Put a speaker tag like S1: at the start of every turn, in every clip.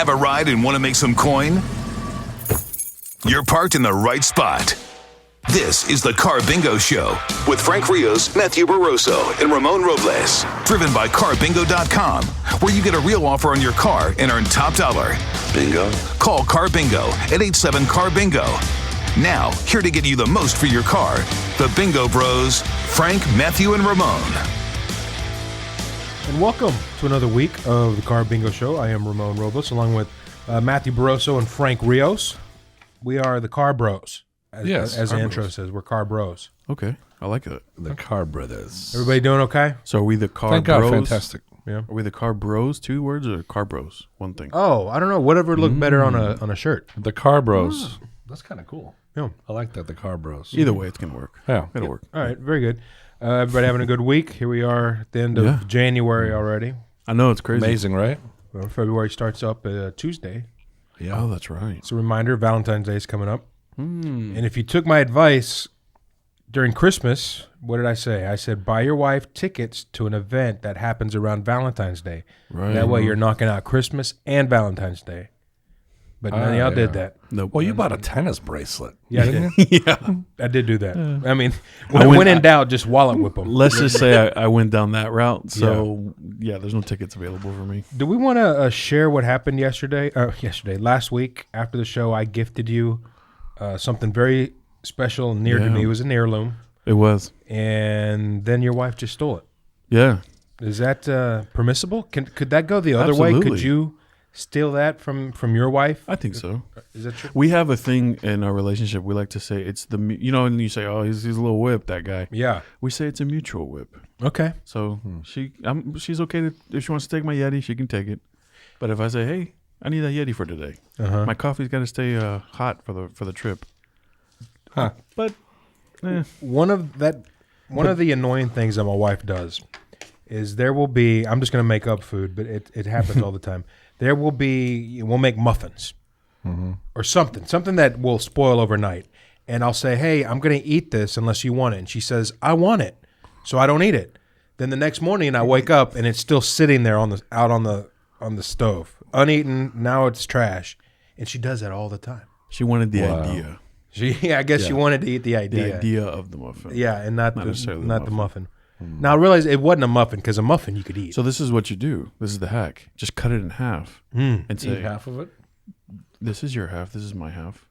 S1: Have a ride and want to make some coin? You're parked in the right spot. This is the Carbingo Show with Frank Rios, Matthew Barroso, and Ramon Robles. Driven by Carbingo.com, where you get a real offer on your car and earn top dollar.
S2: Bingo.
S1: Call Carbingo at 87-CAR-BINGO. Now, here to get you the most for your car, the Bingo Bros, Frank, Matthew, and Ramon.
S3: And welcome to another week of the Carbingo Show. I am Ramon Robles, along with Matthew Barroso and Frank Rios. We are the Car Bros. As the intro says, we're Car Bros.
S4: Okay, I like it.
S5: The Car Brothers.
S3: Everybody doing okay?
S4: So are we the Car
S5: Thank
S4: Bros?
S5: God, fantastic.
S3: Yeah.
S4: Are we the Car Bros, 2 words, or Car Bros, 1 thing?
S3: Oh, I don't know. Whatever looked better on a shirt.
S5: The Car Bros. That's kind of cool.
S3: Yeah.
S5: I like that, the Car Bros.
S4: Either way, it's going to work.
S5: Yeah.
S4: It'll work.
S3: All right, very good. Everybody having a good week. Here we are at the end of January already.
S4: I know, it's crazy.
S5: Amazing, right?
S3: Well, February starts up Tuesday.
S5: Yeah.
S4: Oh, that's right.
S3: It's a reminder, Valentine's Day is coming up. And if you took my advice during Christmas, what did I say? I said, buy your wife tickets to an event that happens around Valentine's Day.
S4: Right.
S3: That way you're knocking out Christmas and Valentine's Day. But none of y'all did that.
S4: Nope.
S5: Well, you bought a tennis bracelet.
S3: Yeah, I did.
S4: Yeah.
S3: I did do that. I mean, when in doubt, just wallet whip them.
S4: Let's just say I went down that route. So, yeah, there's no tickets available for me.
S3: Do we want to share what happened last week after the show? I gifted you something very special, near to me. It was an heirloom.
S4: It was.
S3: And then your wife just stole it.
S4: Yeah.
S3: Is that permissible? Could that go the other way?
S4: Absolutely.
S3: Could you steal that from your wife?
S4: I think so.
S3: Is that true?
S4: We have a thing in our relationship. We like to say it's and you say, oh, he's a little whip, that guy.
S3: Yeah.
S4: We say it's a mutual whip.
S3: Okay.
S4: So she's okay if she wants to take my Yeti, she can take it. But if I say, hey, I need that Yeti for today, my coffee's got to stay hot for the trip.
S5: Huh.
S4: But
S3: One of the annoying things that my wife does is there will be, I'm just going to make up food, but it happens all the time. We'll make muffins or something that will spoil overnight. And I'll say, hey, I'm going to eat this unless you want it. And she says, I want it, so I don't eat it. Then the next morning I wake up and it's still sitting there on the stove, uneaten. Now it's trash. And she does that all the time.
S4: she wanted the idea.
S3: I guess she wanted to eat the idea.
S4: The idea of the muffin.
S3: Yeah, and not
S4: necessarily
S3: the muffin. Now I realize it wasn't a muffin because a muffin you could eat.
S4: So this is what you do. This is the hack. Just cut it in half and say,
S5: Eat half of it?
S4: this is your half, this is my half.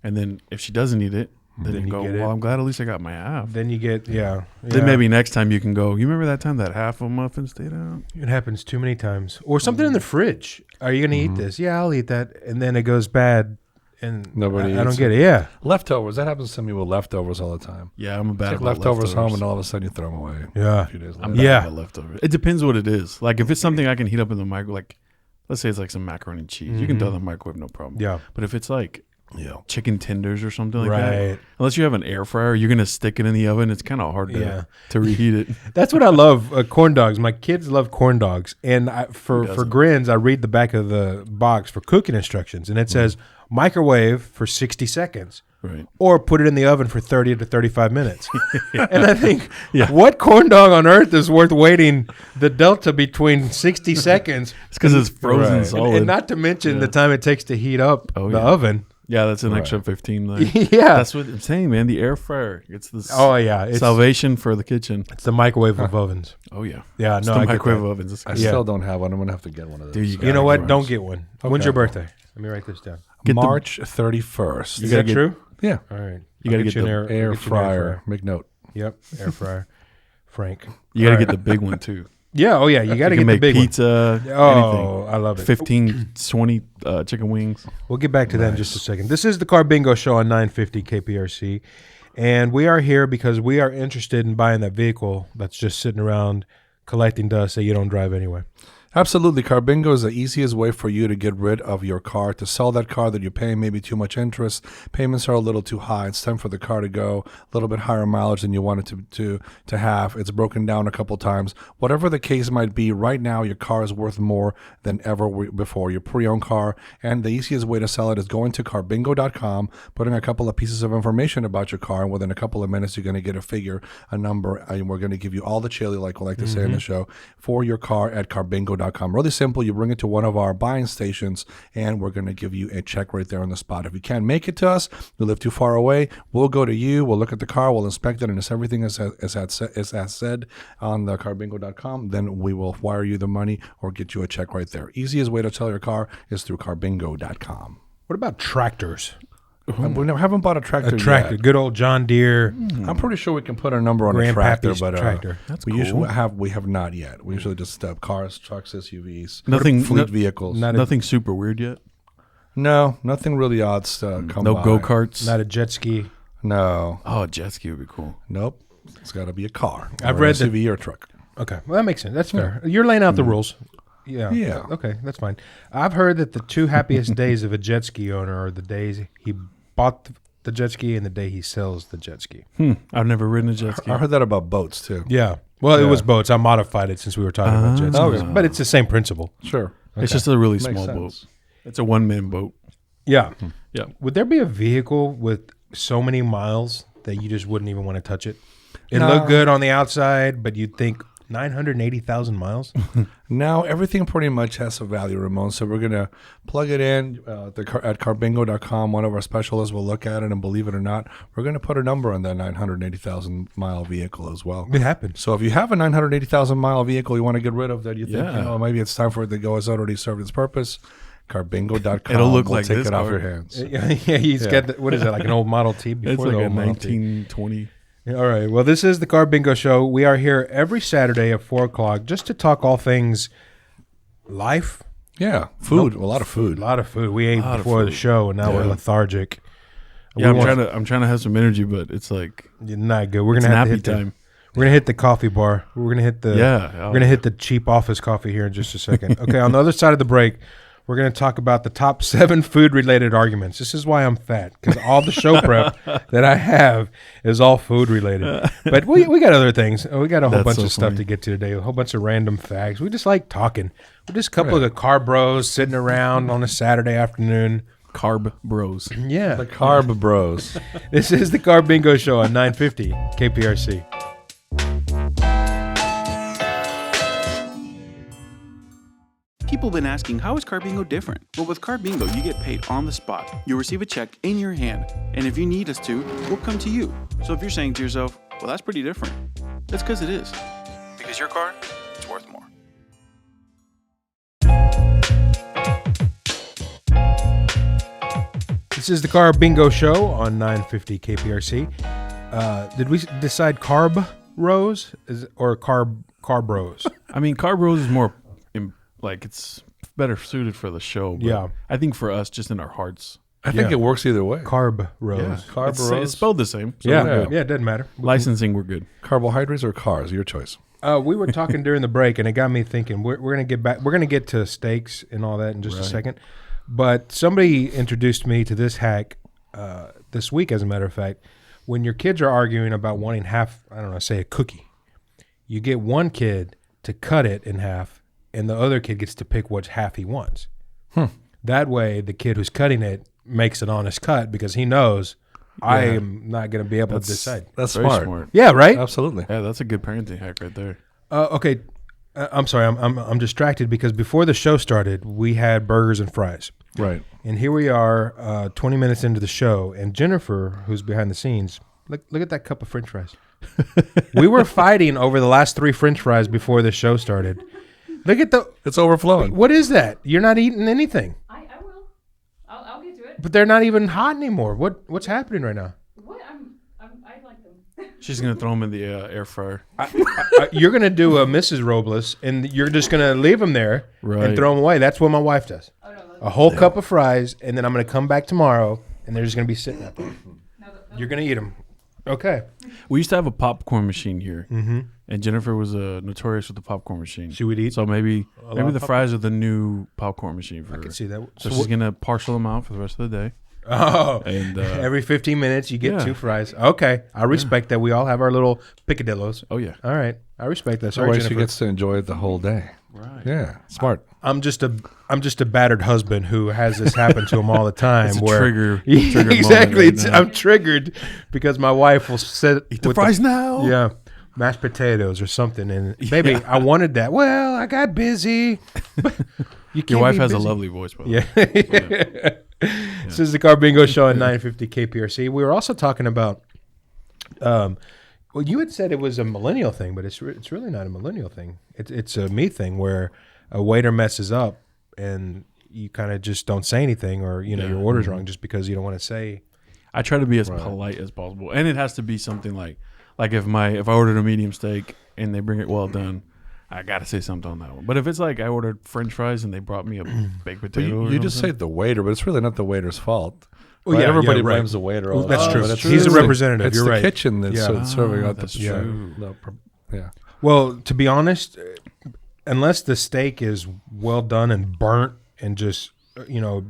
S4: And then if she doesn't eat it, then you
S3: you
S4: go,
S3: get
S4: well,
S3: it.
S4: I'm glad at least I got my half.
S3: Then you get
S4: Then maybe next time you can go, you remember that time that half of a muffin stayed out?
S3: it happens too many times. Or something in the fridge. Are you gonna eat this? Yeah, I'll eat that. And then it goes bad, and
S5: Nobody
S3: I don't
S5: eats
S3: get it. Yeah,
S5: Leftovers. That happens to me with leftovers all the time.
S4: Yeah, I'm a bad
S5: Take
S4: about
S5: leftovers home and all of a sudden you throw them away.
S3: Yeah.
S5: A few days later.
S4: I'm bad
S3: Yeah.
S4: about leftovers. It depends what it is. Like if it's something I can heat up in the microwave, like let's say it's like some macaroni and cheese. You can throw it in the microwave, no problem.
S3: Yeah.
S4: But if it's like
S5: Yeah.
S4: chicken tenders or something like
S3: Right.
S4: that, unless you have an air fryer, you're going to stick it in the oven. It's kind of hard to reheat it.
S3: that's what I love. Corn dogs. My kids love corn dogs, and for grins, I read the back of the box for cooking instructions, and it says microwave for 60 seconds.
S4: Right.
S3: Or put it in the oven for 30 to 35 minutes. And I think, what corn dog on earth is worth waiting the delta between 60 seconds?
S4: It's because it's frozen
S5: Right.
S4: solid.
S3: And not to mention the time it takes to heat up the oven.
S4: Yeah, that's an extra 15. Like,
S3: Yeah.
S4: that's what I'm saying, man. The air fryer, it's the
S3: It's
S4: salvation for the kitchen.
S3: It's the microwave of ovens.
S4: Oh yeah,
S3: Yeah,
S4: it's
S3: no,
S4: the
S3: I get
S4: microwave
S3: that.
S4: ovens. It's
S5: I
S4: good.
S3: Yeah.
S5: still don't have one. I'm going to have to get one of those.
S4: Dude,
S3: You know what?
S4: Right.
S3: Don't get one. When's
S5: Okay.
S3: your birthday? Let me write this down.
S5: March 31st.
S3: Is that true?
S5: Yeah.
S3: All right.
S4: You gotta
S3: I'll
S4: get
S3: you
S4: the
S3: an
S5: Air
S3: I'll get you an
S5: fryer. Make note.
S3: Yep, air fryer. Frank.
S4: You got to get the big one too.
S3: Yeah, oh yeah, you got to
S4: You
S3: get
S4: can
S3: the
S4: make
S3: big
S4: pizza.
S3: one. Oh,
S4: Anything.
S3: I love it.
S4: 15, 20 chicken wings.
S3: We'll get back to that in just a second. This is the Carbingo Show on 950 KPRC, and we are here because we are interested in buying that vehicle that's just sitting around collecting dust that you don't drive anyway.
S5: Absolutely. Carbingo is the easiest way for you to get rid of your car, to sell that car that you're paying maybe too much interest. Payments are a little too high. It's time for the car to go a little bit higher mileage than you want it to have. It's broken down a couple times. Whatever the case might be, right now your car is worth more than ever before. Your pre-owned car, and the easiest way to sell it is going to Carbingo.com, putting a couple of pieces of information about your car, and within a couple of minutes you're going to get a figure, a number, and we're going to give you all the chili, like we like to say in the show, for your car at Carbingo.com. Carpingo.com. Really simple. You bring it to one of our buying stations, and we're going to give you a check right there on the spot. If you can't make it to us, you live too far away, we'll go to you. We'll look at the car. We'll inspect it, and if everything is as said on the Carbingo.com, then we will wire you the money or get you a check right there. Easiest way to sell your car is through Carbingo.com.
S3: What about tractors?
S5: We haven't bought a tractor yet.
S3: Good old John Deere.
S5: I'm pretty sure we can put a number on a tractor,
S3: Grandpappy's
S5: but
S3: tractor.
S4: That's
S5: we
S4: cool.
S5: usually we have not yet. We usually just cars, trucks, SUVs,
S4: Nothing-
S5: fleet vehicles.
S4: Nothing super weird yet.
S5: No, nothing really odd come
S4: No
S5: by.
S4: go-karts.
S3: Not a jet ski.
S5: No,
S4: Oh, a jet ski would be cool.
S5: nope. It's got to be a car.
S3: I've
S5: or
S3: read
S5: an SUV or a truck.
S3: Okay, well, that makes sense. That's fair. You're laying out the rules. Yeah.
S5: Yeah.
S3: Okay, that's fine. I've heard that the two happiest days of a jet ski owner are the days he bought the jet ski and the day he sells the jet ski.
S4: I've never ridden a jet ski.
S5: I heard that about boats too.
S3: Yeah. Well, it was boats. I modified it since we were talking about jet skis.
S5: Okay.
S3: But it's the same principle.
S5: Sure.
S4: It's just a really
S5: Makes
S4: small
S5: sense.
S4: boat. It's a one-man boat.
S3: Yeah.
S4: Yeah.
S3: Would there be a vehicle with so many miles that you just wouldn't even want to touch it? It
S5: No.
S3: looked good on the outside, but you'd think 980,000 miles?
S5: Now everything pretty much has a value, Ramon. So we're gonna plug it in at Carbingo.com. One of our specialists will look at it, and believe it or not, we're gonna put a number on that 980,000 mile vehicle as well.
S3: It happens.
S5: So if you have a 980,000 mile vehicle you want to get rid of that you think
S4: Yeah.
S5: maybe it's time for it to go, it's already served its purpose, Carbingo.com
S4: It'll look
S5: will
S4: like
S5: take
S4: this
S5: it off
S4: car.
S5: your hands.
S3: Yeah, he's got, what is it, like an old Model T?
S4: It's
S3: Before
S4: like
S3: the
S4: a
S3: old Model T.
S4: 1920.
S3: All right. Well, this is the Carbingo Show. We are here every Saturday at 4 o'clock just to talk all things life.
S5: Yeah, food, a lot of food.
S3: A lot of food. We ate
S4: Lot of
S3: before the
S4: food.
S3: show, and now we're
S4: Yeah.
S3: lethargic.
S4: Yeah,
S3: We want-
S4: I'm trying to have some energy, but it's like
S3: Not good. We're
S4: it's
S3: gonna have to
S4: nappy
S3: hit the,
S4: time.
S3: we're gonna hit the coffee bar. We're gonna hit the
S4: Yeah.
S3: We're gonna hit the cheap office coffee here in just a second. Okay. On the other side of the break, we're gonna talk about the top 7 food-related arguments. This is why I'm fat, because all the show prep that I have is all food-related. But we got other things. We got a whole
S4: That's
S3: bunch
S4: so
S3: of stuff
S4: funny.
S3: to get to today. A whole bunch of random facts. We just like talking. We're just a couple of car bros sitting around on a Saturday afternoon.
S4: Carb bros.
S3: Yeah.
S5: The Carb Bros.
S3: This is the Carbingo Show on 950 KPRC.
S2: People have been asking, how is Carbingo different? Well, with Carbingo, you get paid on the spot. You receive a check in your hand. And if you need us to, we'll come to you. So if you're saying to yourself, well, that's pretty different, that's because it is. Because your car, it's worth more.
S3: This is the Carbingo Show on 950 KPRC. Did we decide carb rows or carb bros?
S4: I mean, carb bros is more like it's better suited for the show. But
S3: Yeah.
S4: I think for us, just in our hearts.
S5: I think
S3: Yeah.
S5: it works either way.
S3: Carb rows.
S5: Carb
S4: it's,
S5: bros.
S4: it's spelled the same. So
S3: Yeah.
S4: we're good.
S3: Yeah, it doesn't matter.
S4: Licensing, we're good.
S5: Carbohydrates or cars, your choice.
S3: We were talking during the break, and it got me thinking. We're gonna get back. We're gonna get to steaks and all that in just a second. But somebody introduced me to this hack this week, as a matter of fact. When your kids are arguing about wanting half, I don't know, say a cookie, you get one kid to cut it in half, and the other kid gets to pick which half he wants. That way, the kid who's cutting it makes an honest cut because he knows I am not going to be able to decide.
S5: That's
S4: Very
S5: smart.
S3: Yeah, right.
S5: Absolutely.
S4: Yeah, that's a good parenting hack right there.
S3: Okay, I'm sorry. I'm distracted because before the show started, we had burgers and fries.
S5: Right.
S3: And here we are, 20 minutes into the show, and Jennifer, who's behind the scenes, look at that cup of French fries. We were fighting over the last 3 French fries before the show started. Look at
S5: It's overflowing.
S3: what is that? You're not eating anything,
S6: I will. I'll get to it.
S3: but they're not even hot anymore. What's happening right now?
S6: What? I like them.
S4: She's going to throw them in the air fryer.
S3: You're gonna do a Mrs. Robles, and you're just gonna leave them there and
S4: Right.
S3: throw them away. That's what my wife does.
S6: Oh no,
S3: A whole cup of fries, and then I'm gonna come back tomorrow, and they're just gonna be sitting up there.
S6: no,
S3: You're gonna eat them. Okay.
S4: We used to have a popcorn machine here, and Jennifer was notorious with the popcorn machine.
S3: She would eat
S4: So maybe
S3: lot of
S4: the fries are the new popcorn machine for her.
S3: I can see that.
S4: So she's going to parcel them out for the rest of the day.
S3: Oh,
S4: And
S3: every 15 minutes you get
S4: yeah.
S3: 2 fries. Okay, I respect that. We all have our little picadillos.
S4: oh yeah,
S3: All right, I respect that.
S5: That
S3: Sorry,
S5: way she
S3: Jennifer.
S5: gets to enjoy it the whole day.
S4: right.
S5: Yeah. Smart.
S3: I'm just a battered husband who has this happen to him all the time.
S4: It's a
S3: where
S4: trigger
S3: exactly.
S4: moment right now.
S3: I'm triggered because my wife will sit
S4: Eat the
S3: with
S4: fries now.
S3: Yeah, mashed potatoes or something. And baby, I wanted that. Well, I got busy.
S4: Your wife has a lovely voice, by the way.
S3: This is the Carbingo Show at 950 KPRC. We were also talking about, well, you had said it was a millennial thing, but it's really not a millennial thing. It's a me thing where a waiter messes up and you kind of just don't say anything, or your order's wrong just because you don't want to say.
S4: I try to be as polite as possible, and it has to be something like if I ordered a medium steak and they bring it well done, I gotta say something on that one. But if it's like I ordered French fries and they brought me a baked potato,
S5: you just say the waiter, but it's really not the waiter's fault.
S3: Well,
S5: right? Everybody
S3: right.
S5: blames the waiter. All
S3: That's true.
S5: But
S3: He's a representative.
S5: It's
S3: You're
S5: the
S3: right.
S5: kitchen that's serving out
S4: that's
S5: the
S4: true.
S5: Yeah.
S3: Well, to be honest, unless the steak is well done and burnt and just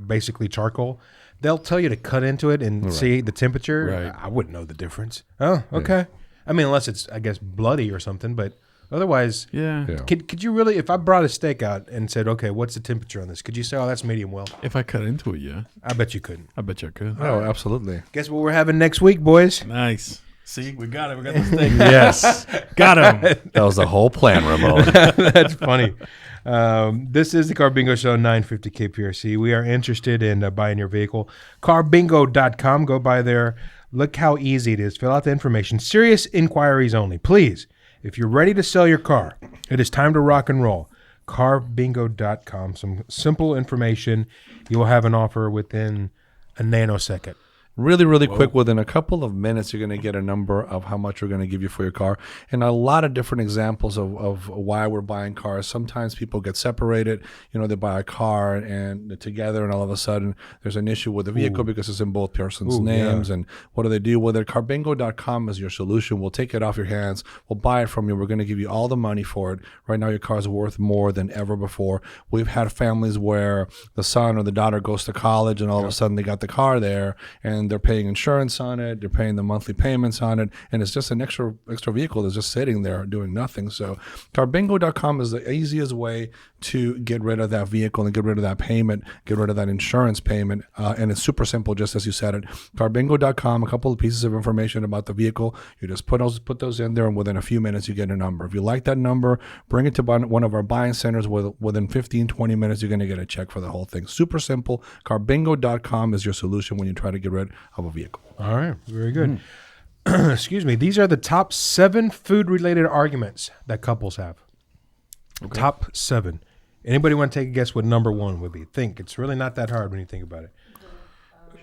S3: basically charcoal, they'll tell you to cut into it and see the temperature.
S4: Right.
S3: I wouldn't know the difference. Oh, okay. Yeah. I mean, unless it's, I guess, bloody or something, but otherwise,
S4: yeah.
S3: Could you really, if I brought a steak out and said, okay, what's the temperature on this? Could you say, oh, that's medium well?
S4: If I cut into it, yeah.
S3: I bet you couldn't.
S4: I bet you I could.
S5: Oh, absolutely.
S3: Guess what we're having next week, boys?
S4: Nice. See, we got it. We got the steak.
S5: Yes.
S4: Got him.
S5: That was the whole plan, Ramon.
S3: That's funny. This is the Carbingo Show, 950 KPRC. We are interested in buying your vehicle. Carbingo.com. Go by there. Look how easy it is. Fill out the information. Serious inquiries only. Please, if you're ready to sell your car, it is time to rock and roll. Carbingo.com. Some simple information. You will have an offer within a nanosecond.
S5: Really, really quick. Within a couple of minutes, you're going to get a number of how much we're going to give you for your car. And a lot of different examples of why we're buying cars. Sometimes people get separated. They buy a car and together, and all of a sudden there's an issue with the vehicle because it's in both persons' names. And what do they do? Well, Carbingo.com is your solution. We'll take it off your hands. We'll buy it from you. We're going to give you all the money for it. Right now, your car is worth more than ever before. We've had families where the son or the daughter goes to college, and all of a sudden they got the car there, and they're paying insurance on it, they're paying the monthly payments on it, and it's just an extra vehicle that's just sitting there doing nothing. So Carbingo.com is the easiest way to get rid of that vehicle and get rid of that payment, get rid of that insurance payment, and it's super simple, just as you said it. Carbingo.com, a couple of pieces of information about the vehicle. You just put those in there, and within a few minutes you get a number. If you like that number, bring it to one of our buying centers. Within 15-20 minutes you're going to get a check for the whole thing. Super simple. Carbingo.com is your solution when you try to get rid of a vehicle.
S3: All right, very good. Excuse me. These are the top 7 food-related arguments that couples have. Okay. Top 7. Anybody want to take a guess what number 1 would be? Think. It's really not that hard when you think about it.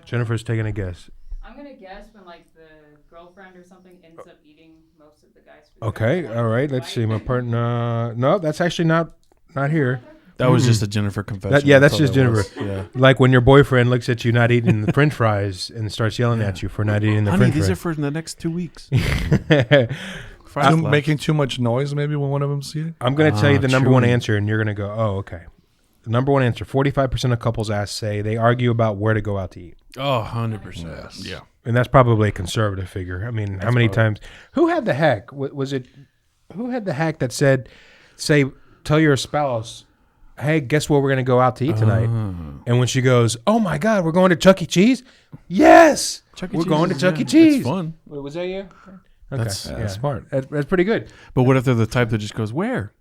S3: Jennifer's taking a guess.
S6: I'm gonna guess when the girlfriend or something ends up eating most of the guy's food.
S3: Okay, all right. Let's see. My partner. No, that's actually not here.
S4: That was just a Jennifer confession.
S3: That's just Jennifer. Yeah. Like when your boyfriend looks at you not eating the French fries and starts yelling at you for not eating the French fries.
S4: These are for the next 2 weeks.
S5: Making too much noise maybe when one of them's eating?
S3: I'm going to tell you the number one answer, and you're going to go, oh, okay. The number one answer, 45% of couples asked say they argue about where to go out to eat.
S4: Oh, 100%.
S5: Yes.
S4: Yeah.
S3: And that's probably a conservative figure. I mean, how many times? Who had the hack? Who had the hack that said, tell your spouse, hey, guess where we're going to go out to eat tonight? And when she goes, oh, my God, we're going to Chuck E. Cheese? Yes. We're going to Chuck E. Cheese.
S4: It's fun.
S3: Wait, was that you? Okay.
S5: That's smart.
S3: That's pretty good.
S4: But what if they're the type that just goes, where?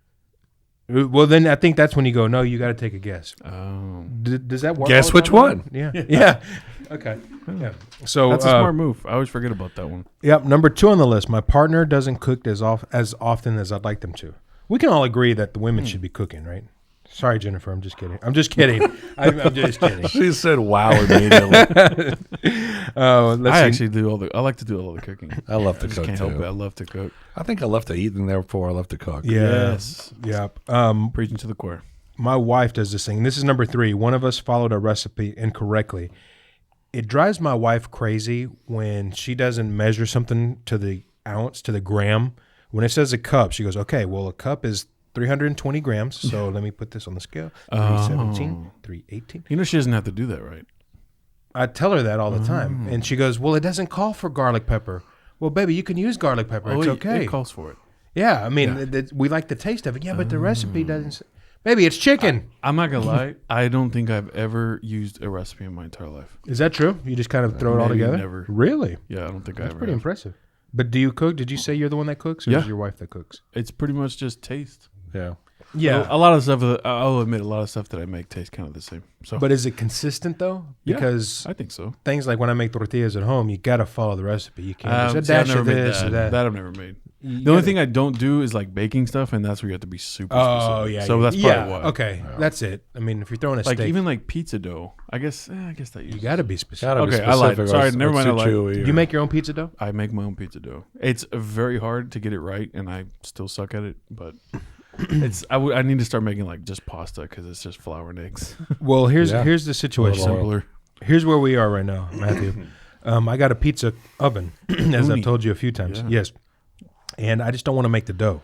S3: Well, then I think that's when you go, no, you got to take a guess.
S4: Oh.
S3: Does that work?
S5: Guess which one?
S3: Yeah. Yeah. Okay. Yeah. So
S4: that's a smart move. I always forget about that one.
S3: Yep. Number 2 on the list. My partner doesn't cook as often as I'd like them to. We can all agree that the women should be cooking, right? Sorry, Jennifer. I'm just kidding. I'm just kidding.
S5: She said, "Wow!" Immediately.
S4: I like to do all the cooking.
S5: I love to cook
S4: can't
S5: too.
S4: help it. I love to cook.
S5: I think I love to eat, and therefore I love to cook.
S3: Yes. Yep.
S4: Preaching to the choir.
S3: My wife does this thing. This is number 3. One of us followed a recipe incorrectly. It drives my wife crazy when she doesn't measure something to the ounce, to the gram. When it says a cup, she goes, "Okay, well, a cup is 320 grams, so let me put this on the scale. 317, 318.
S4: You know she doesn't have to do that, right?
S3: I tell her that all the time. And she goes, well, it doesn't call for garlic pepper. Well, baby, you can use garlic pepper. It's okay.
S4: It calls for it.
S3: Yeah, I mean, we like the taste of it. Yeah, but the recipe doesn't. Baby, it's chicken.
S4: I'm not going to lie. I don't think I've ever used a recipe in my entire life.
S3: Is that true? You just kind of throw it all together?
S4: Never.
S3: Really?
S4: Yeah, I don't think I ever
S3: That's pretty impressive. But do you cook? Did you say you're the one that cooks, or
S4: Yeah.
S3: is your wife that cooks?
S4: It's pretty much just taste.
S5: Yeah.
S3: Yeah.
S4: A lot of stuff. I'll admit, a lot of stuff that I make tastes kind of the same. So,
S3: But is it consistent though?
S4: Yeah,
S3: Because
S4: I think so.
S3: things like when I make tortillas at home, you gotta follow the recipe. You can't just a
S4: See, I've
S3: dash
S4: never
S3: of
S4: made
S3: this or that.
S4: That I've never made.
S3: You
S4: The only
S3: gotta-
S4: thing I don't do is like baking stuff, and that's where you have to be super
S3: Oh
S4: specific.
S3: yeah.
S4: So
S3: yeah.
S4: that's probably why.
S3: Okay, that's it. I mean, if you're throwing a
S4: Like
S3: steak,
S4: even like pizza dough. I guess that
S3: you gotta be specific.
S5: Gotta be
S4: Okay, I lied.
S5: specific or
S4: Sorry,
S5: it's-
S4: never
S5: it's
S4: mind, I
S5: too
S4: lied.
S5: chewy
S3: Do
S5: or-
S3: you make your own pizza dough?
S4: I make my own pizza dough. It's very hard to get it right, and I still suck at it. But I need to start making like just pasta because it's just flour and eggs.
S3: Well, here's
S5: Yeah.
S3: here's the situation.
S4: Simpler.
S3: Here's where we are right now, Matthew. I got a pizza oven, as I've
S4: Uni.
S3: told you a few times.
S4: Yeah.
S3: Yes, and I just don't want to make the dough.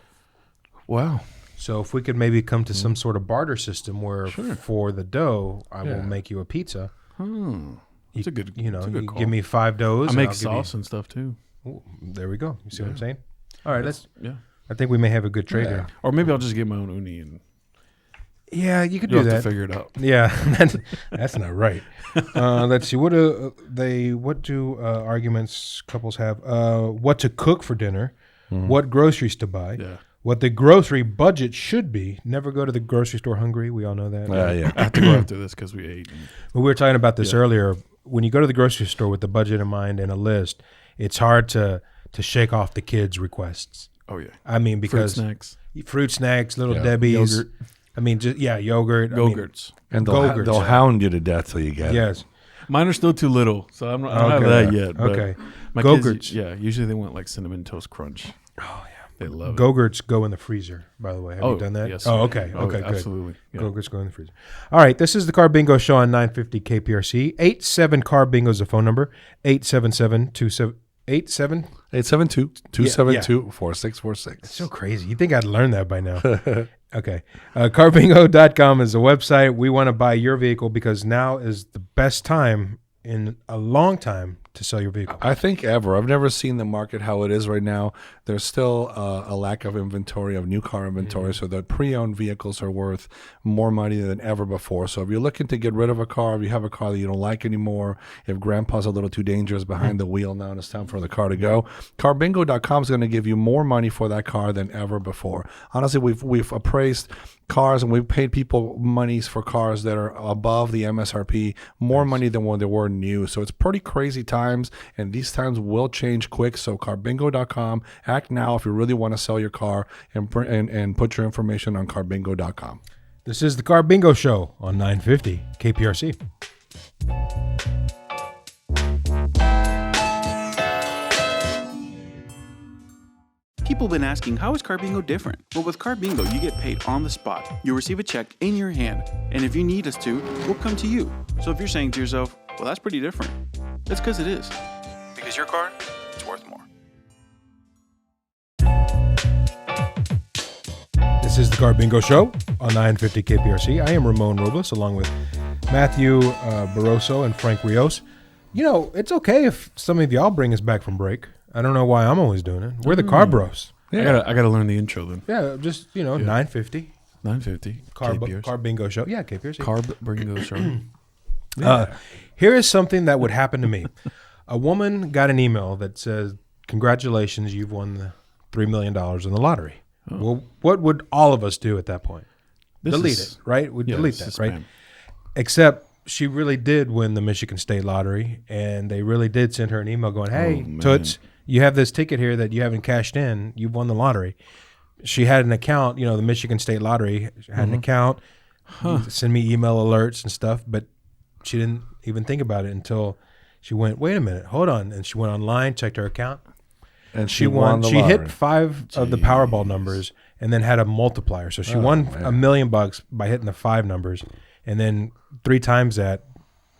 S4: Wow.
S3: So if we could maybe come to some sort of barter system where for the dough, I will make you a pizza.
S4: It's a good.
S3: You know,
S4: it's a good
S3: you
S4: call.
S3: give me 5 doughs.
S4: I
S3: and
S4: make
S3: I'll give
S4: sauce and stuff too.
S3: You, ooh, there we go. You see what I'm saying? All right, let's.
S4: Yeah.
S3: I think we may have a good trade here.
S4: Or maybe I'll just get my own uni and
S3: Yeah, you could
S4: you'll
S3: do
S4: have
S3: that.
S4: to figure it out.
S3: Yeah, that's not right. Let's see. What do arguments couples have? What to cook for dinner? What groceries to buy?
S4: Yeah.
S3: What the grocery budget should be. Never go to the grocery store hungry. We all know that.
S5: Yeah.
S4: I have to go after this because we ate.
S3: We were talking about this earlier. When you go to the grocery store with the budget in mind and a list, it's hard to shake off the kids' requests.
S4: Oh yeah.
S3: I mean, because
S4: Fruit snacks,
S3: Little
S5: Yeah.
S3: Debbie's,
S4: Yogurt.
S3: I mean, just yogurt,
S4: Go-Gurts.
S5: And
S3: Go-Gurts.
S5: they'll hound you to death till you get it.
S3: Yes.
S4: Mine are still too little, so I don't have
S3: Okay.
S4: that yet. But
S3: Okay.
S4: My
S3: Go-Gurts.
S4: kids, yeah, usually they want like cinnamon toast crunch. Oh yeah, they love it.
S3: Go-Gurts go in the freezer, by the way. Have you done that?
S4: Yes,
S3: oh,
S4: sir.
S3: okay. Okay, good.
S4: Absolutely. Yeah.
S3: Go-Gurts go in the freezer. All right, this is the Carbingo Show on 950 KPRC. 87 Carbingo is the phone number. 877-2787.
S5: 872-272-4646.
S3: So crazy. You'd think I'd learn that by now. Okay. Carbingo.com is the website. We want to buy your vehicle because now is the best time in a long time to sell your vehicle.
S5: I think ever. I've never seen the market how it is right now. There's still a lack of inventory, of new car inventory, so the pre-owned vehicles are worth more money than ever before. So if you're looking to get rid of a car, if you have a car that you don't like anymore, if grandpa's a little too dangerous behind the wheel now and it's time for the car to go, Carbingo.com is going to give you more money for that car than ever before. Honestly, we've appraised cars and we've paid people monies for cars that are above the MSRP, more money than when they were new. So it's pretty crazy times, and these times will change quick. So Carbingo.com, act now if you really want to sell your car, and put your information on Carbingo.com.
S3: This is the Carbingo Show on 950 KPRC.
S2: People have been asking, how is Carbingo different? Well, with Carbingo, you get paid on the spot. You'll receive a check in your hand, and if you need us to, we'll come to you. So if you're saying to yourself, well, that's pretty different, that's because it is. Because your car, it's worth more.
S3: This is the Carbingo Show on 950 KPRC. I am Ramon Robles along with Matthew Barroso and Frank Rios. You know, it's okay if some of y'all bring us back from break. I don't know why I'm always doing it. We're the Car Bros.
S4: Yeah. I gotta learn the intro then.
S3: Yeah, just, 950.
S4: 950.
S3: Carbingo Show. Yeah, KPRC.
S4: Carbingo show.
S3: Here is something that would happen to me. A woman got an email that says, congratulations, you've won the $3 million in the lottery. Well, what would all of us do at that point? Delete it, right? We'd delete that, right?
S4: Spam.
S3: Except she really did win the Michigan State Lottery, and they really did send her an email going, hey, Toots, you have this ticket here that you haven't cashed in. You've won the lottery. She had an account, the Michigan State Lottery had an account, send me email alerts and stuff, but she didn't even think about it until she went, wait a minute, hold on. And she went online, checked her account.
S5: And
S3: She won. She hit 5 of the Powerball numbers and then had a multiplier. So she won $1 million by hitting the 5 numbers, and then 3 times that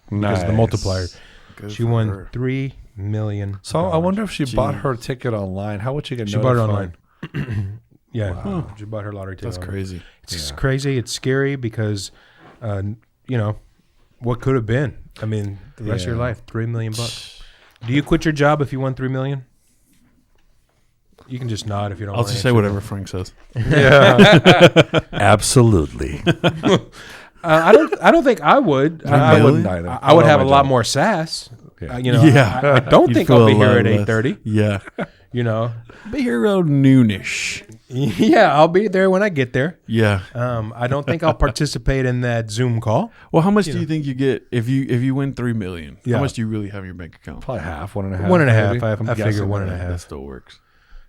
S3: because of the multiplier.
S4: Good
S3: She
S4: for
S3: won
S4: her.
S3: $3 million.
S5: So I wonder if she bought her ticket online. How would she get
S3: She bought it
S5: notified?
S3: online. Yeah, she bought her lottery ticket.
S4: That's
S3: online.
S4: crazy.
S3: It's crazy. It's scary because, what could have been? I mean, the rest of your life, $3 million. Do you quit your job if you won $3 million? You can just nod if you don't.
S4: I'll
S3: want to
S4: just say
S3: answer.
S4: whatever Frank says.
S5: Absolutely.
S3: I don't think I would. I would.
S5: Wouldn't either.
S3: I would
S5: I
S3: have a
S5: love my
S3: lot
S5: job.
S3: more sass.
S5: Yeah.
S3: I don't
S4: You'd
S3: think I'll be
S4: feel a
S3: here
S4: lot
S3: at
S4: less.
S3: 8:30.
S4: Yeah.
S3: You know,
S4: Be here around noonish.
S3: yeah, I'll be there when I get there.
S4: Yeah.
S3: I don't think I'll participate in that Zoom call.
S4: Well, how much do you think you get if you win $3 million?
S3: Yeah.
S4: How much do you really have in your bank account?
S5: Probably half, 1.5.
S3: 1.5.
S5: maybe.
S3: I
S5: I'm
S3: figure
S5: guessing
S3: 1.5.
S4: That still works.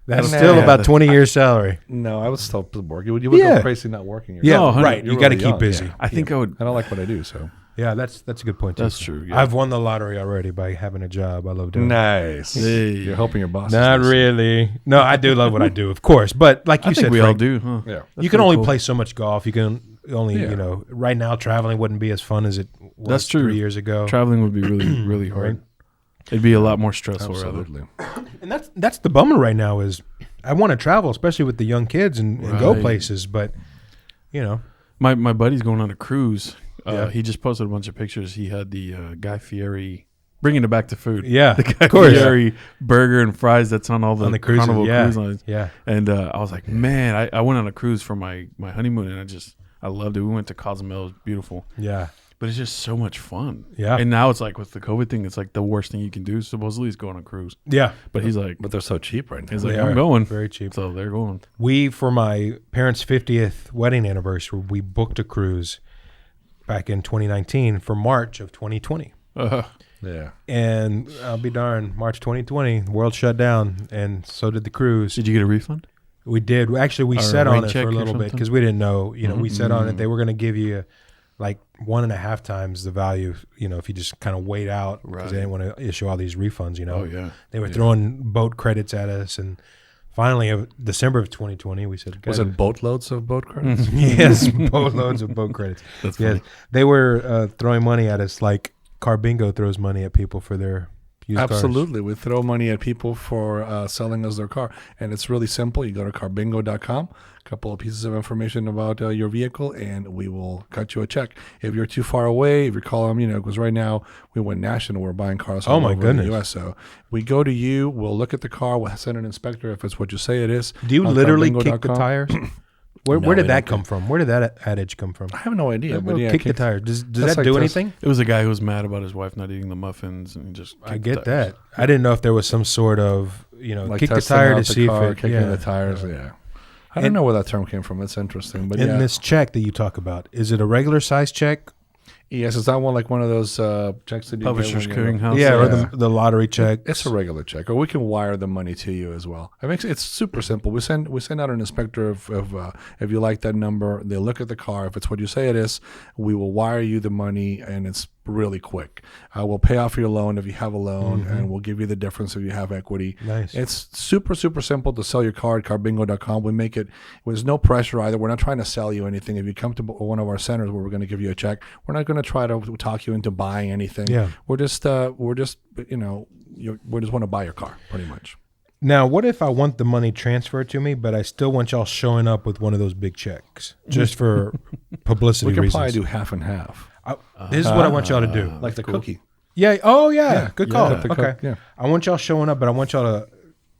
S3: That's
S5: Nah,
S3: still about
S4: that's-
S3: 20 years salary.
S5: No, I would still work. You would
S3: Yeah.
S5: go crazy not working.
S3: Yeah,
S4: No, 100.
S3: right. You
S5: You're
S3: got to
S5: really
S3: keep
S5: young,
S3: busy.
S5: yeah.
S4: I think I would.
S5: I don't like what I do, so.
S3: Yeah, that's a good point. Too.
S4: That's true. Yeah.
S3: I've won the lottery already by having a job. I love doing it.
S5: Nice.
S4: Hey.
S5: You're hoping your boss.
S3: Not
S5: is listening.
S3: really. No, I do love what I do, of course. But like you
S4: I think
S3: said,
S4: we all
S3: Frank,
S4: do, huh?
S5: Yeah.
S3: you can only
S4: cool.
S3: play so much golf. You can only,
S5: Yeah.
S3: you know, right now traveling wouldn't be as fun as it was
S4: That's true.
S3: 3 years ago.
S4: Traveling would be really, really hard.
S3: Right.
S4: It'd be a lot more stressful. Rather.
S5: Absolutely.
S3: And that's the bummer right now is I want to travel, especially with the young kids and go
S4: Right.
S3: places. But, you know,
S4: My buddy's going on a cruise.
S3: Yeah.
S4: He just posted a bunch of pictures. He had the Guy Fieri, bringing it back to food.
S3: yeah,
S4: The Guy
S3: of course.
S4: Fieri burger and fries that's on all the,
S3: On the cruises,
S4: Carnival
S3: yeah.
S4: cruise lines.
S3: Yeah.
S4: And I was like, man, I went on a cruise for my honeymoon, and I loved it. We went to Cozumel. It was beautiful.
S3: Yeah.
S4: But it's just so much fun.
S3: Yeah.
S4: And now it's like with the COVID thing, it's like the worst thing you can do. Supposedly, is go on a cruise.
S3: Yeah.
S4: But he's like,
S5: But they're so cheap right now.
S4: he's like,
S3: They
S4: I'm
S3: are
S4: going.
S3: very cheap.
S4: So they're going.
S3: We, for my parents' 50th wedding anniversary, we booked a cruise back in 2019 for March of 2020.
S5: Yeah.
S3: And I'll be darned, March 2020, the world shut down, and so did the cruise.
S4: Did you get a refund?
S3: We did. Actually, we
S4: Or a
S3: sat on
S4: rain
S3: it
S4: check
S3: for a
S4: or
S3: little bit
S4: something?
S3: because we didn't know. You know, we sat on it. They were going to give you like 1.5 times the value, you know, if you just kind of wait out because
S4: Right.
S3: they didn't want to issue all these refunds, you know.
S4: Oh, yeah.
S3: They were throwing boat credits at us. And finally, of December of 2020, we said,
S5: Was
S3: "Guys,
S5: it boatloads of boat credits?
S3: yes, boatloads of boat credits.
S4: That's
S3: Yes,
S4: funny.
S3: they were throwing money at us like Carbingo throws money at people for their used cars.
S5: Absolutely. We throw money at people for selling us their car. And it's really simple. You go to carbingo.com, a couple of pieces of information about your vehicle, and we will cut you a check. If you're too far away, if you call them, you know, because right now we went national. We're buying cars all
S3: Oh, my
S5: over
S3: goodness.
S5: the U.S. So we go to you. We'll look at the car. We'll send an inspector if it's what you say it is.
S3: Do you
S5: on
S3: literally kick the
S5: carbingo.com.
S3: tires? Where
S5: No,
S3: did
S5: we
S3: that
S5: don't
S3: come from? Where did that adage come from?
S5: I have no idea. But yeah,
S3: kick the
S5: kick-
S3: tires. Does
S5: That's
S3: that
S5: like
S3: do
S5: this.
S3: anything?
S4: It was a guy who was mad about his wife not eating the muffins, and he just.
S3: I
S4: kicked
S3: get
S4: the tires.
S3: that. I didn't know if there was some sort of, you know,
S5: Like
S3: kick the
S5: testing
S3: tire
S5: out
S3: to
S5: the
S3: see
S5: car,
S3: if it.
S5: kicking
S3: Yeah.
S5: the tires. Yeah. I don't
S3: And-
S5: know where that term came from. It's interesting. But
S3: In
S5: yeah.
S3: this check that you talk about, is it a regular size check?
S5: Yes, it's not one of those checks that you
S4: Publishers
S5: get when you-
S4: Clearinghouse.
S3: Yeah, or
S5: yeah.
S3: the lottery check.
S5: It's a regular check, or we can wire the money to you as well. It's super simple. We send out an inspector if you like that number. They look at the car. If it's what you say it is, we will wire you the money, and it's really quick. We'll pay off your loan if you have a loan, and we'll give you the difference if you have equity.
S3: Nice.
S5: It's super simple to sell your car at carbingo.com. We make it. There's no pressure either. We're not trying to sell you anything. If you come to one of our centers where we're going to give you a check, we're not going to try to talk you into buying anything.
S3: Yeah.
S5: We're just you know, we just want to buy your car pretty much.
S3: Now, what if I want the money transferred to me, but I still want y'all showing up with one of those big checks just for publicity
S5: We can
S3: reasons?
S5: probably do half and half,
S3: This is what I want y'all to do.
S5: like the cookie.
S3: Yeah. Oh, yeah. Good call.
S5: Yeah, the
S3: Okay.
S5: cook- yeah.
S3: I want y'all showing up, but I want y'all to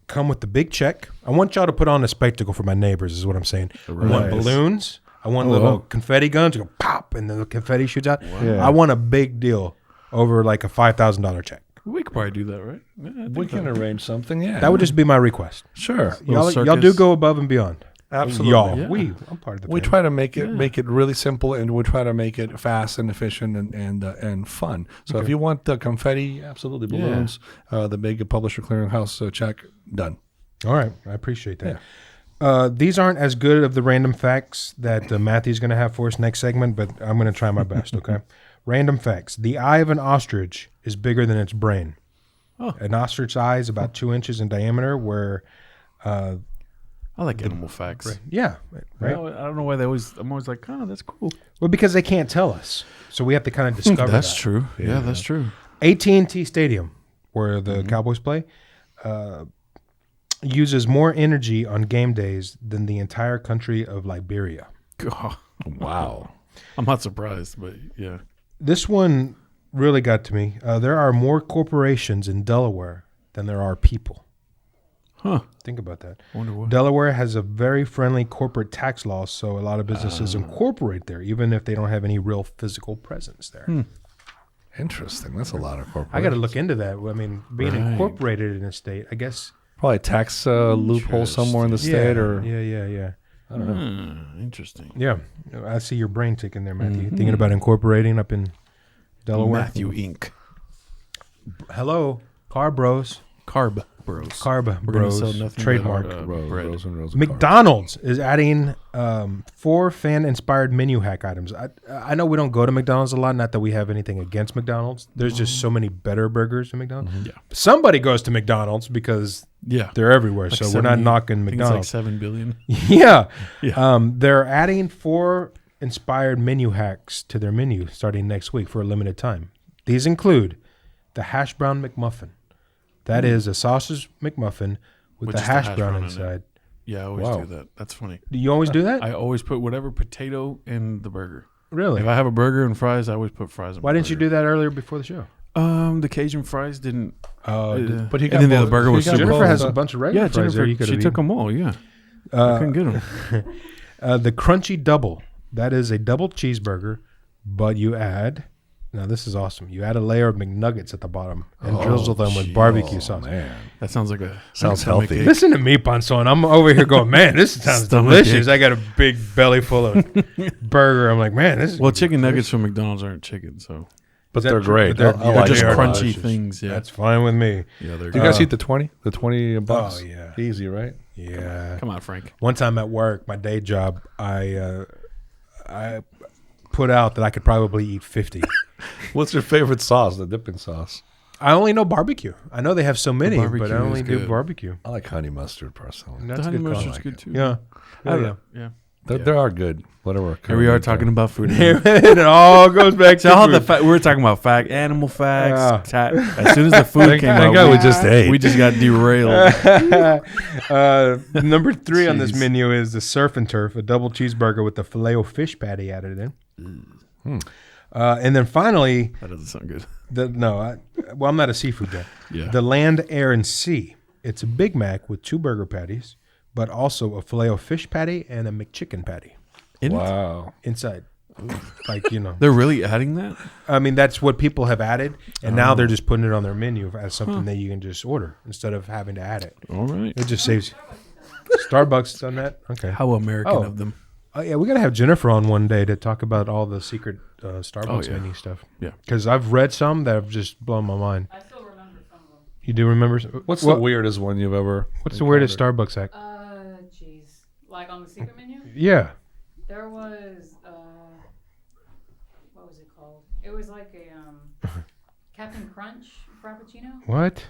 S3: come with the big check. I want y'all to put on a spectacle for my neighbors, is what I'm saying. I want
S5: Right.
S3: balloons. I want little confetti guns to go pop, and then the confetti shoots out.
S5: Yeah.
S3: I want a big deal over like a $5,000 check.
S4: We could probably do that, right? Yeah, I
S5: We
S4: think
S5: can
S4: so.
S5: arrange something. Yeah,
S3: That would just be my request.
S5: sure.
S3: Y'all
S4: circus.
S3: do go above and beyond.
S5: Absolutely.
S3: Y'all.
S4: Yeah.
S3: I'm part of the
S5: We
S3: family.
S5: try to make it really simple, and we try to make it fast and efficient and fun. So if you want the confetti, absolutely, balloons, the big publisher clearinghouse check, done.
S3: All right. I appreciate that. These aren't as good of the random facts that Matthew's going to have for us next segment, but I'm going to try my best, okay? Random facts. The eye of an ostrich is bigger than its brain.
S4: Oh.
S3: An ostrich's eye is about 2 inches in diameter, where,
S4: I like animal facts.
S3: yeah, right?
S4: I don't know why I'm always like, oh, that's cool.
S3: Well, because they can't tell us. So we have to kind of discover
S4: That's
S3: that.
S4: true. Yeah, that's true.
S3: AT&T Stadium, where the Cowboys play, uses more energy on game days than the entire country of Liberia.
S4: God,
S5: Wow.
S4: I'm not surprised, but yeah.
S3: This one really got to me. There are more corporations in Delaware than there are people.
S4: Huh.
S3: Think about that.
S4: Wonder what.
S3: Delaware has a very friendly corporate tax law, so a lot of businesses incorporate there, even if they don't have any real physical presence there.
S5: Interesting. That's a lot of corporate.
S3: I got to look into that. I mean, being
S4: Right.
S3: incorporated in a state, I guess
S5: Probably a tax loophole somewhere in the state, or
S3: yeah.
S5: I don't know.
S4: Interesting.
S3: Yeah, I see your brain ticking there, Matthew. Thinking about incorporating up in Delaware.
S4: Matthew Inc.
S3: Hello, Car Bros.
S4: Carb Bros.
S3: Carb
S4: We're gonna
S3: Bros.
S4: sell nothing
S3: Trademark.
S4: but,
S5: Rows
S4: bread.
S5: and rows of
S3: McDonald's is adding 4 fan-inspired menu hack items. I know we don't go to McDonald's a lot. Not that we have anything against McDonald's. There's just so many better burgers than McDonald's.
S4: Yeah.
S3: Somebody goes to McDonald's because
S4: Yeah.
S3: they're everywhere.
S4: Like
S3: So we're not
S4: 70
S3: knocking
S4: I think
S3: McDonald's.
S4: It's like 7 billion.
S3: Yeah.
S4: Yeah.
S3: They're adding 4 inspired menu hacks to their menu starting next week for a limited time. These include the hash brown McMuffin. That is a sausage McMuffin with the
S4: just the
S3: hash
S4: hash
S3: brown
S4: brown in it.
S3: inside.
S4: Yeah, I always
S3: Wow.
S4: do that. That's funny.
S3: Do you always do that?
S4: I always put whatever potato in the burger.
S3: Really?
S4: If I have a burger and fries, I always put fries in
S3: Why
S4: my
S3: didn't you
S4: burger.
S3: do that earlier before the show?
S4: The Cajun fries didn't.
S3: Oh,
S5: But he
S4: and
S5: got
S4: then the
S5: both.
S4: burger
S5: He
S4: was
S5: got
S4: super
S3: Jennifer
S5: both.
S3: has a bunch of regular
S4: Yeah,
S3: fries
S4: Jennifer,
S3: there. You
S4: she took them all. Yeah, I couldn't get them.
S3: The crunchy double. That is a double cheeseburger, but you add. Now this is awesome. You add a layer of McNuggets at the bottom and drizzle them with barbecue sauce.
S5: Man,
S4: That sounds like a
S5: Sounds
S4: stomach
S5: healthy.
S4: ache.
S3: Listen to me, Panson. I'm over here going, man, this sounds
S4: Stomach
S3: delicious.
S4: ache.
S3: I got a big belly full of burger. I'm like, man, this is
S4: Well, chicken nuggets from McDonald's aren't chicken, so
S5: but
S3: that
S5: they're
S3: true?
S5: great.
S3: They're-
S5: I
S3: they're
S4: they're
S5: like
S4: just
S5: them.
S4: crunchy
S3: delicious.
S4: things. Yeah,
S3: That's fine with me.
S4: yeah, they're
S5: Do you guys eat the 20? The 20 bucks?
S3: Oh, yeah.
S5: Easy, right?
S3: Yeah.
S4: Come on, Frank.
S3: One time at work, my day job, I put out that I could probably eat 50.
S5: What's your favorite sauce? The dipping sauce.
S3: I only know barbecue. I know they have so many, but
S4: barbecue
S3: I only
S4: is
S3: do
S4: good.
S3: barbecue.
S5: I like honey mustard personally.
S3: That's
S4: The
S3: a
S4: honey
S3: good call.
S4: mustard's good too.
S3: Yeah.
S4: I don't
S3: Yeah.
S4: know. Yeah.
S5: They are good. Whatever.
S4: Here we are talking about food.
S3: and it all goes back
S4: So
S3: to
S4: all the
S3: food.
S4: we're talking about animal facts. As soon as the food came
S5: Thank
S4: out,
S5: God we just ate.
S4: we just got derailed.
S3: Number 3 on this
S4: Jeez.
S3: menu is the Surf and Turf, a double cheeseburger with the Filet-O-Fish patty added in. And then finally,
S4: That doesn't sound good.
S3: I'm not a seafood guy.
S4: Yeah.
S3: The Land, Air, and Sea. It's a Big Mac with 2 burger patties, but also a Filet-O-Fish patty and a McChicken patty
S5: Wow.
S3: inside. Like,
S4: They're really adding that?
S3: I mean, that's what people have added, and now they're just putting it on their menu as something that you can just order instead of having to add it.
S4: All right.
S3: It just saves. Starbucks done that? Okay.
S4: How American
S3: Oh.
S4: of them.
S3: Oh, yeah, we got to have Jennifer on one day to talk about all the secret Starbucks
S4: Oh, yeah.
S3: menu stuff.
S4: Yeah.
S3: Because I've read some that have just blown my mind.
S6: I still remember some of them.
S3: You do remember?
S5: What's
S3: what-
S5: the weirdest one you've ever?
S3: What's the weirdest Starbucks hack?
S6: Jeez. Like on the secret menu?
S3: Yeah.
S6: There was, what was it called? It was like a, Captain Crunch Frappuccino.
S3: What?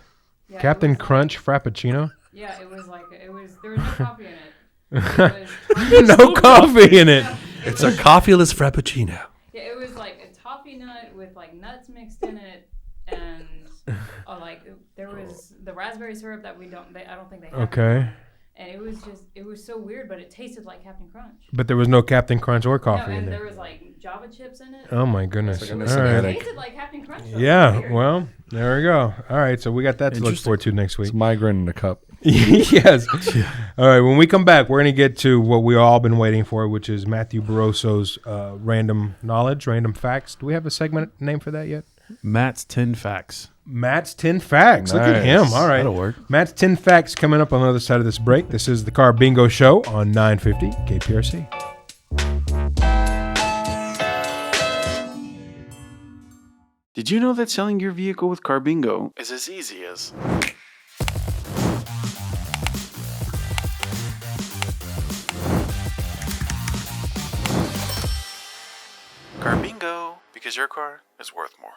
S6: Yeah, it
S3: Captain
S6: was like-
S3: Crunch Frappuccino?
S6: Yeah, it was like, there was no coffee in it. It was
S3: No coffee in it.
S5: It's a coffeeless frappuccino.
S6: Yeah, it was like a toffee nut with like nuts mixed in it, and like there was the raspberry syrup that I don't think they have.
S3: Okay.
S6: anymore. And it was so weird, but it tasted like Captain Crunch.
S3: But there was no Captain Crunch or
S6: No,
S3: coffee in
S6: and
S3: there.
S6: there was like Java chips in it.
S3: Oh my goodness!
S5: It's
S3: All
S5: like a
S3: right.
S6: It tasted like Captain Crunch. though.
S3: Yeah.
S6: Weird.
S3: Well, there we go. All right. So we got that to look
S4: Interesting.
S3: forward to next week.
S5: It's migraine in a cup.
S3: Yes. All right. When we come back, we're going to get to what we all been waiting for, which is Matthew Barroso's random knowledge, random facts. Do we have a segment name for that yet?
S4: Matt's 10 facts.
S3: Matt's 10 facts. Look at
S5: Nice.
S3: him. All right.
S4: That'll work.
S3: Matt's 10 facts coming up on the other side of this break. This is the Car Bingo Show on 950 KPRC.
S2: Did you know that selling your vehicle with Carbingo is as easy as... Carbingo, because your car is worth more.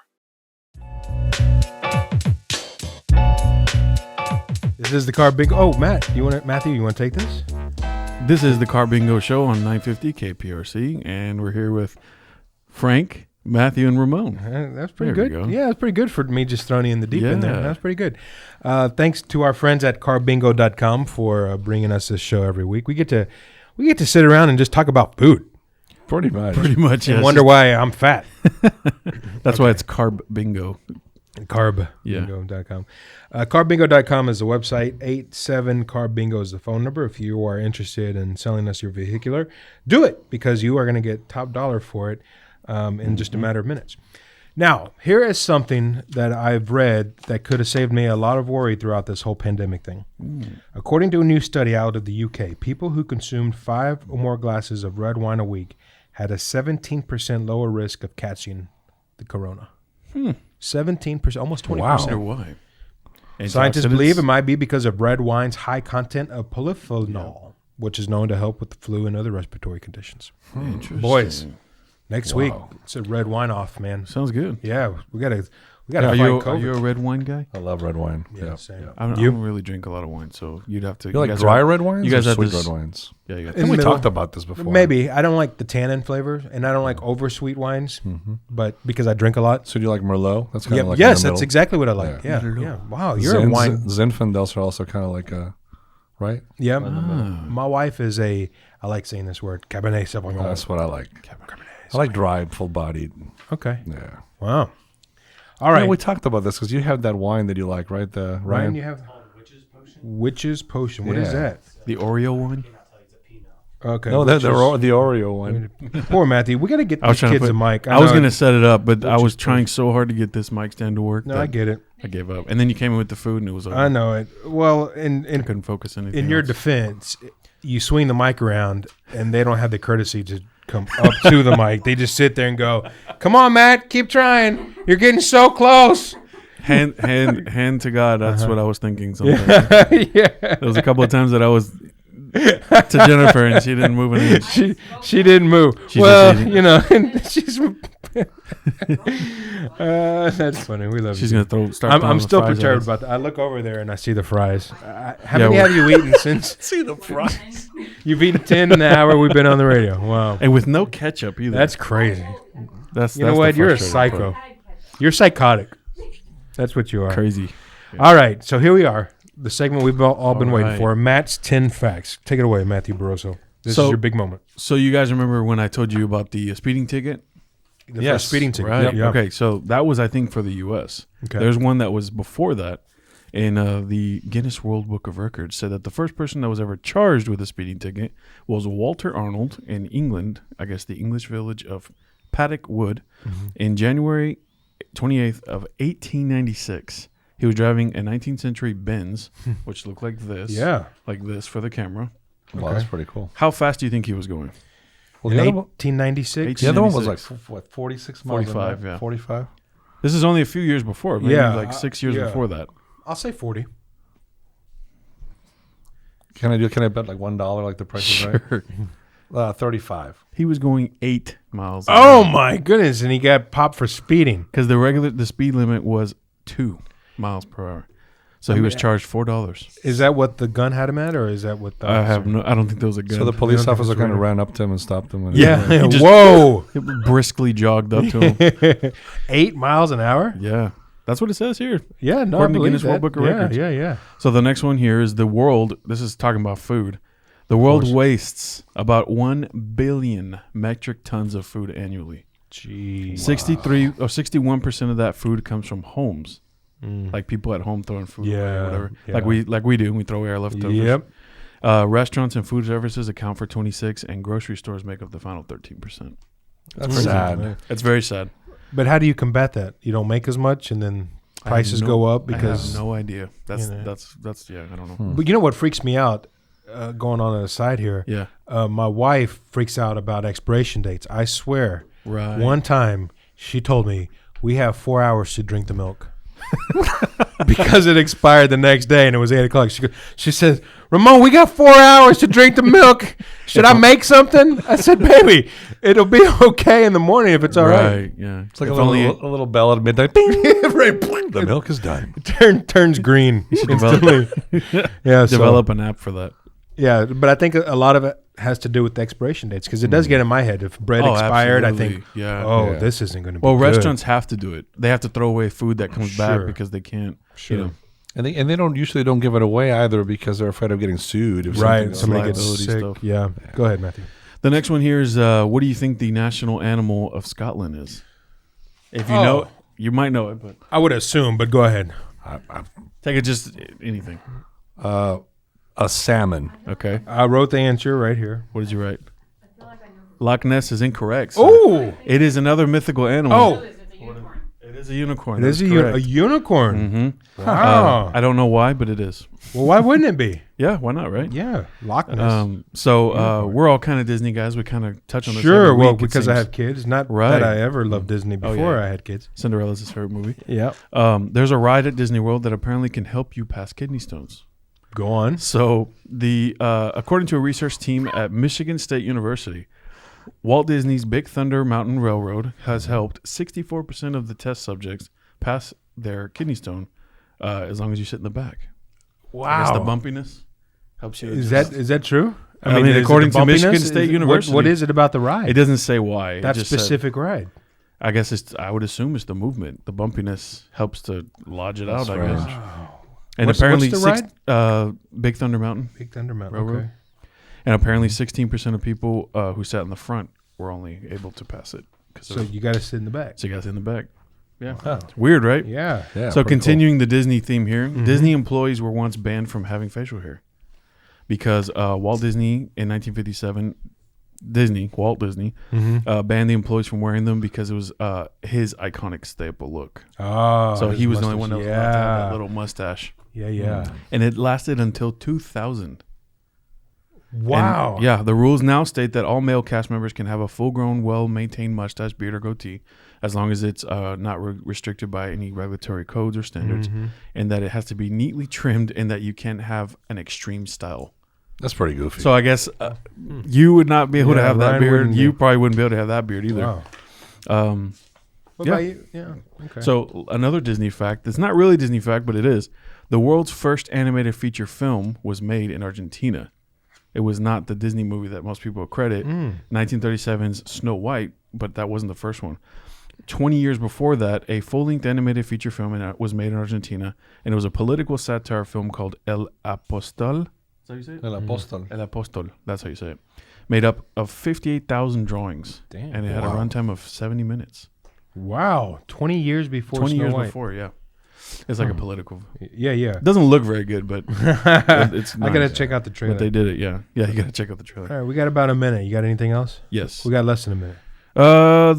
S3: This is the Car Bingo. Oh, Matthew, you want to take this?
S4: This is the Carbingo Show on 950 KPRC, and we're here with Frank, Matthew, and Ramon.
S3: That's pretty
S4: There we
S3: good.
S4: go.
S3: Yeah, that's pretty good for me just throwing you in the deep end there.
S4: Yeah.
S3: That's pretty good. Thanks to our friends at Carbingo.com for bringing us this show every week. We get to sit around and just talk about food
S5: Pretty much.
S4: Pretty much,
S3: and
S4: yes.
S3: wonder why I'm fat.
S4: That's why it's Carb Bingo.
S3: Carbingo.com. Carbingo.com is the website. 87Carbingo is the phone number. If you are interested in selling us your vehicular, do it because you are going to get top dollar for it in just a matter of minutes. Now, here is something that I've read that could have saved me a lot of worry throughout this whole pandemic thing. According to a new study out of the UK, people who consumed 5 or more glasses of red wine a week had a 17% lower risk of catching the corona. 17%, almost 20%.
S5: Wow.
S4: Wonder why?
S3: Scientists
S4: Antioxidants?
S3: believe it might be because of red wine's high content of polyphenol, which is known to help with the flu and other respiratory conditions.
S4: Interesting.
S3: Boys, next week, it's a red wine off, man.
S4: Sounds good.
S3: Yeah, we gotta
S4: Are
S3: fight
S4: you,
S3: COVID.
S4: are you a red wine guy?
S5: I love red wine. Yeah.
S3: Same.
S4: I don't really drink a lot of wine, so you'd have to.
S5: You like
S4: guys
S5: dry
S4: are-
S5: red wines?
S4: You guys
S5: or
S4: have
S5: sweet
S4: this.
S5: red wines.
S4: Yeah, you got.
S3: In
S5: We
S3: the middle.
S5: talked about this before.
S3: Maybe. I don't like the tannin flavor, and I don't like over sweet wines, but because I drink a lot.
S5: So do you like Merlot? That's kind
S3: Yeah,
S5: of like
S3: yes,
S5: in the
S3: that's
S5: middle.
S3: exactly what I like. Yeah, yeah. Wow, you're a wine.
S5: Zinfandels are also kind of like a, right?
S3: Yeah. My wife is I like saying this word, Cabernet Sauvignon.
S5: That's what I like. I like dry, full-bodied.
S3: Okay.
S5: Yeah.
S3: Wow. All right.
S5: Yeah, we talked about this because you have that wine that you like, right? The
S3: Ryan, you have Witch's Potion. What is
S5: Yeah.
S3: that?
S4: The Oreo one.
S3: Okay.
S5: No,
S3: Witch's-
S5: the Oreo one.
S3: Poor Matthew. We got to get
S4: I was
S3: these
S4: trying to
S3: kids
S4: put,
S3: a mic.
S4: I was
S3: know
S4: gonna
S3: it-
S4: set it up, but I was trying so hard to get this mic stand to work.
S3: No,
S4: that
S3: I get it.
S4: I gave up, and then you came in with the food, and it was over.
S3: I know it. Well, in
S4: I couldn't focus anything.
S3: in your
S4: else.
S3: defense, you swing the mic around, and they don't have the courtesy to come up to the mic. They just sit there and go, "Come on, Matt, keep trying. You're getting so close."
S4: hand to God. That's what I was thinking. Sometimes.
S3: Yeah,
S4: There was a couple of times that I was to Jennifer, and she didn't move an inch.
S3: she didn't move.
S4: She's
S3: Well,
S4: just eating.
S3: you know, she's. That's funny. We love
S4: She's
S3: you.
S4: gonna start.
S3: I'm
S4: throwing the
S3: still
S4: fries at
S3: perturbed
S4: us.
S3: about that. I look over there and I see the fries. How
S4: Yeah,
S3: many have you eaten since?
S5: See the fries.
S3: You've eaten 10 in the hour we've been on the radio. Wow.
S4: And with no ketchup either.
S3: That's crazy.
S4: that's
S3: You know
S4: the
S3: what? You're a
S4: frustrating
S3: psycho.
S4: part.
S3: You're psychotic. That's what you are.
S4: Crazy.
S3: All right. So here we are. The segment we've all been waiting
S4: right.
S3: for. Matt's 10 facts. Take it away, Matthew Barroso. This
S4: So-
S3: is your big moment.
S4: So you guys remember when I told you about the speeding ticket?
S3: The
S5: Yes,
S3: first speeding ticket.
S4: Right.
S3: Yep, yep.
S4: Okay. So that was, I think, for the U.S.
S3: Okay.
S4: There's one that was before that, and the Guinness World Book of Records said that the first person that was ever charged with a speeding ticket was Walter Arnold in England. I guess the English village of Paddock Wood, in January 28th of 1896. He was driving a 19th century Benz, which looked like this.
S3: Yeah.
S4: Like this for the camera.
S5: Wow, that's pretty cool.
S4: How fast do you think he was going?
S5: Well,
S3: In
S5: the other one-
S3: 1896.
S5: the other one was like
S4: 1896.
S5: what, 46 miles.
S4: 45, yeah.
S5: 45.
S4: This is only a few years before. Maybe
S3: Yeah,
S4: like 6 years
S3: yeah.
S4: before that.
S3: I'll say 40.
S5: Can I bet like $1 like the price is right? 35.
S4: He was going 8 miles.
S3: Oh, my goodness. And he got popped for speeding.
S4: Because the speed limit was 2 miles per hour. So he was charged $4.
S3: Is that what the gun had him at, or is that what the
S4: I don't think there was a gun.
S5: So the police
S3: don't think
S5: officer
S3: it's
S5: kind of
S3: right.
S5: ran up to him and stopped him. And
S3: Yeah.
S4: He just-
S3: Whoa.
S4: He briskly jogged up to him.
S3: 8 miles an hour?
S4: Yeah. That's what it says here.
S3: Yeah, no,
S4: According
S3: I
S4: to
S3: believe
S4: Guinness
S3: that.
S4: World Book of Records.
S3: Yeah, yeah.
S4: So the next one here is the world. This is talking about food. The world wastes about 1 billion metric tons of food annually.
S3: Jeez.
S4: 61% of that food comes from homes. Like people at home throwing food away
S3: Yeah,
S4: or whatever.
S3: yeah.
S4: Like we do. We throw away our leftovers.
S3: Yep.
S4: Restaurants and food services account for 26, and grocery stores make up the final 13%.
S5: That's sad.
S4: It's very sad.
S3: But how do you combat that? You don't make as much, and then prices go up because.
S4: I have no idea. That's
S3: you know.
S4: that's yeah. I don't know.
S3: But you know what freaks me out? Going on the side here.
S4: Yeah.
S3: My wife freaks out about expiration dates. I swear.
S4: Right.
S3: One time she told me we have 4 hours to drink the milk. Because it expired the next day and it was 8 o'clock. She said, Ramon, we got 4 hours to drink the milk. Should I make something? I said, baby, it'll be okay in the morning if it's all right.
S4: Yeah.
S5: It's like
S4: If
S5: a little bell at midnight. Bing! The milk is done.
S3: Turns green
S4: develop-
S3: instantly. Yeah, so-
S4: develop an app for that.
S3: Yeah, but I think a lot of it has to do with the expiration dates because it does get in my head. If bread
S4: Oh,
S3: expired, I
S4: absolutely.
S3: think,
S4: Yeah.
S3: oh,
S5: Yeah.
S3: this isn't going to be
S4: Well,
S3: good.
S4: restaurants have to do it. They have to throw away food that comes
S3: Sure.
S4: back because they can't.
S3: Sure.
S4: You know,
S5: And they don't usually don't give it away either because they're afraid of getting sued. If
S3: Right,
S5: something
S3: somebody gets
S4: liability
S3: sick.
S4: stuff.
S3: Yeah. Go ahead, Matthew.
S4: the next one here is what do you think the national animal of Scotland is? If you know, you might know it, but
S3: I would assume, but go ahead.
S4: take it just anything.
S5: a salmon.
S4: Okay.
S3: I wrote the answer right here.
S4: What did you write? Loch Ness is incorrect. sir.
S3: Oh,
S4: It is another mythical animal.
S3: Oh.
S6: It's a unicorn.
S4: is a unicorn.
S3: It is a unicorn.
S4: Mm-hmm.
S3: Wow.
S4: I don't know why, but it is.
S3: Well, why wouldn't it be?
S4: Yeah, why not, right?
S3: Yeah, Loch Ness.
S4: We're all kind of Disney guys. We kind of touch on this.
S3: Sure,
S4: every
S3: well,
S4: week, it
S3: because I
S4: seems.
S3: have kids. Not
S4: Right.
S3: that I ever loved Disney before I had kids.
S4: Cinderella's his favorite movie.
S3: Yeah.
S4: There's a ride at Disney World that apparently can help you pass kidney stones.
S3: Go on.
S4: So according to a research team at Michigan State University, Walt Disney's Big Thunder Mountain Railroad has helped 64% of the test subjects pass their kidney stone as long as you sit in the back.
S3: Wow.
S4: I guess the bumpiness helps you.
S3: Is that true?
S4: I mean,
S3: is it
S4: according
S3: the
S4: to Michigan
S3: bumpiness?
S4: State
S3: Is it-
S4: University.
S3: what is it about the ride?
S4: It doesn't say why. It
S3: That
S4: just said-
S3: specific ride.
S4: I guess I would assume it's the movement. The bumpiness helps to lodge it out, I guess. And
S3: What's
S4: apparently,
S3: the
S4: Big Thunder Mountain
S3: Big Thunder Mountain.
S4: Railroad.
S3: Okay.
S4: And apparently 16% of people who sat in the front were only able to pass it.
S3: So you got to sit in the back.
S4: So you guys in the back. Yeah.
S3: Wow.
S4: Weird, right?
S3: Yeah.
S5: Yeah.
S4: So
S5: pretty
S4: continuing the Disney theme here, Disney employees were once banned from having facial hair because Walt Disney in 1957, Walt Disney, banned the employees from wearing them because it was his iconic staple look.
S3: Oh.
S4: So
S3: his
S4: he was the only one
S3: mustache.
S4: that was allowed to have that little mustache.
S3: Yeah.
S4: And it lasted until 2000.
S3: Wow.
S4: And, yeah, the rules now state that all male cast members can have a full-grown, well-maintained mustache, beard, or goatee, as long as it's not restricted by any regulatory codes or standards, and that it has to be neatly trimmed, and that you can't have an extreme style.
S5: That's pretty goofy.
S4: So I guess you would not be able to have that
S3: Ryan
S4: beard.
S3: wouldn't
S4: You
S3: be.
S4: probably wouldn't be able to have that beard either.
S3: Wow. What
S4: yeah.
S3: about you? Yeah. Okay.
S4: So another Disney fact, it's not really a Disney fact, but it is. The world's first animated feature film was made in Argentina. It was not the Disney movie that most people credit, 1937's Snow White, but that wasn't the first one. 20 years before that, a full-length animated feature film was made in Argentina, and it was a political satire film called El Apostol. Is that how you say it?
S5: El Apóstol.
S4: El Apostol. That's how you say it. Made up of 58,000 drawings.
S3: Damn.
S4: And it had a runtime of 70 minutes.
S3: Wow. 20 years before
S4: 20
S3: Snow
S4: years
S3: White.
S4: before, yeah. It's like a political.
S3: Yeah.
S4: It doesn't look very good, but it's nice.
S3: I got to check out the trailer.
S4: But they did it, yeah. Yeah, you got to check out the trailer.
S3: All right. We got about a minute. You got anything else?
S4: Yes.
S3: We got less than a minute.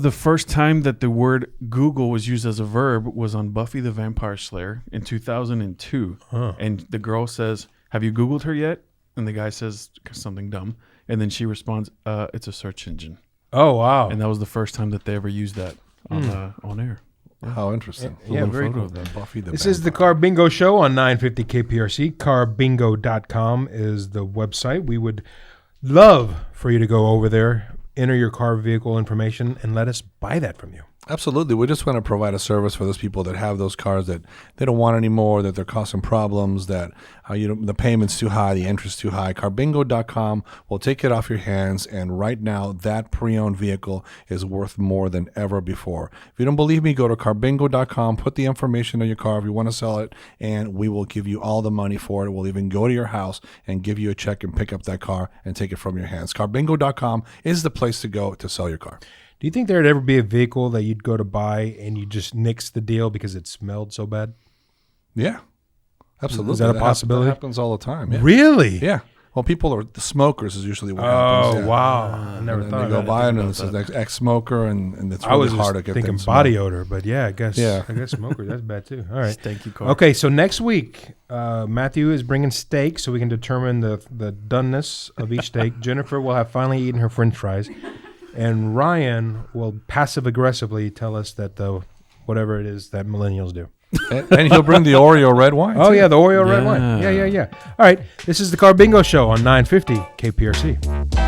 S4: The first time that the word Google was used as a verb was on Buffy the Vampire Slayer in 2002.
S3: Huh.
S4: And the girl says, "Have you Googled her yet?" And the guy says something dumb. And then she responds, "It's a search engine."
S3: Oh, wow.
S4: And that was the first time that they ever used that on air.
S5: How interesting.
S3: Yeah, very
S4: photo
S3: cool.
S4: of that.
S5: Buffy the
S3: This is the Carbingo Show on 950 KPRC. Carbingo.com is the website. We would love for you to go over there, enter your car vehicle information, and let us buy that from you.
S5: Absolutely. We just want to provide a service for those people that have those cars that they don't want anymore, that they're causing problems, that the payment's too high, the interest's too high. Carbingo.com will take it off your hands, and right now that pre-owned vehicle is worth more than ever before. If you don't believe me, go to Carbingo.com, put the information on your car if you want to sell it, and we will give you all the money for it. We'll even go to your house and give you a check and pick up that car and take it from your hands. Carbingo.com is the place to go to sell your car.
S3: Do you think there'd ever be a vehicle that you'd go to buy and you just nix the deal because it smelled so bad?
S5: Yeah, absolutely.
S3: Is that a possibility?
S5: That happens all the time. Yeah.
S3: Really?
S5: Yeah. Well, the smokers is usually what happens.
S3: Oh,
S5: Yeah.
S3: wow. I never
S5: And
S3: thought
S5: they
S3: of
S5: go
S3: that.
S5: by and it says ex-smoker, and it's
S3: I
S5: really
S3: was
S5: hard to
S3: just
S5: get
S3: thinking
S5: things
S3: body
S5: smelled.
S3: odor, but yeah, I guess smoker, that's bad too. All right.
S4: Thank you, Carl.
S3: Okay, so next week, Matthew is bringing steak so we can determine the doneness of each steak. Jennifer will have finally eaten her French fries. And Ryan will passive-aggressively tell us that whatever it is that millennials do.
S5: And he'll bring the Oreo red wine.
S3: Oh,
S5: too.
S3: yeah, the Oreo red wine. Yeah. All right, this is the Carbingo Show on 950 KPRC.